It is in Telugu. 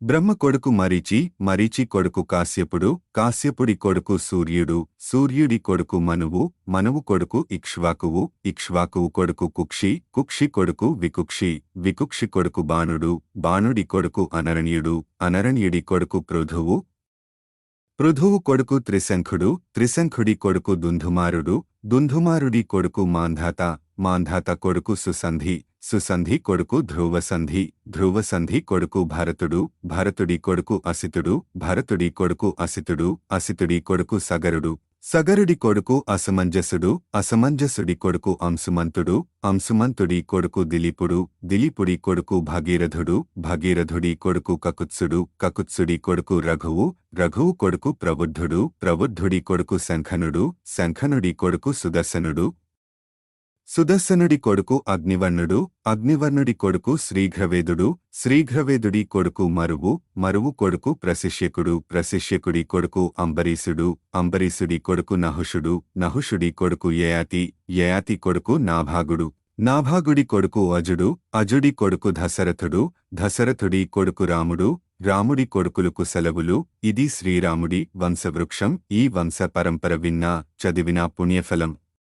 బ్రహ్మ కొడుకు మరీచి, మరీచి కొడుకు కాశ్యపుడు, కాశ్యపుడి కొడుకు సూర్యుడు, సూర్యుడి కొడుకు మనువు, మనువు కొడుకు ఇక్ష్వాకువు, ఇక్ష్వాకువు కొడుకు కుక్షి, కుక్షి కొడుకు వికుక్షి, వికుక్షి కొడుకు బాణుడు, బాణుడి కొడుకు అనరణ్యుడు, అనరణ్యుడి కొడుకు పృథువు, పృథువు కొడుకు త్రిశంఖుడు, త్రిశంఖుడి కొడుకు దుంధుమారుడు, దుంధుమారుడి కొడుకు మాంధాత, మాంధాత కొడుకు సుసంధి, సుసంధి కొడుకు ధ్రువసంధి, ధ్రువసంధి కొడుకు భరతుడు, భరతుడి కొడుకు అసితుడు, భరతుడి కొడుకు అసితుడు, అసితుడి కొడుకు సగరుడు, సగరుడి కొడుకు అసమంజసుడు, అసమంజసుడి కొడుకు అంశుమంతుడు, అంశుమంతుడి కొడుకు దిలీపుడు, దిలీపుడి కొడుకు భగీరథుడు, భగీరథుడి కొడుకు కకుత్సుడు, కకుత్సుడి కొడుకు రఘువు, రఘువు కొడుకు ప్రబుద్ధుడు, ప్రబుద్ధుడి కొడుకు శంఖనుడు, శంఖనుడి కొడుకు సుదర్శనుడు, సుదర్శనుడి కొడుకు అగ్నివర్ణుడు, అగ్నివర్ణుడి కొడుకు శ్రీఘ్రవేదుడు, శ్రీఘ్రవేదుడి కొడుకు మరువు, మరువు కొడుకు ప్రశిష్యకుడు, ప్రశిష్యకుడి కొడుకు అంబరీషుడు, అంబరీషుడి కొడుకు నహుషుడు, నహుషుడి కొడుకు యయాతి, యయాతి కొడుకు నాభాగుడు, నాభాగుడి కొడుకు అజుడు, అజుడి కొడుకు దశరథుడు, దశరథుడి కొడుకు రాముడు, రాముడి కొడుకులు కుశలవులు. ఇది శ్రీరాముడి వంశవృక్షం. ఈ వంశ పరంపర విన్నా చదివినా పుణ్యఫలం.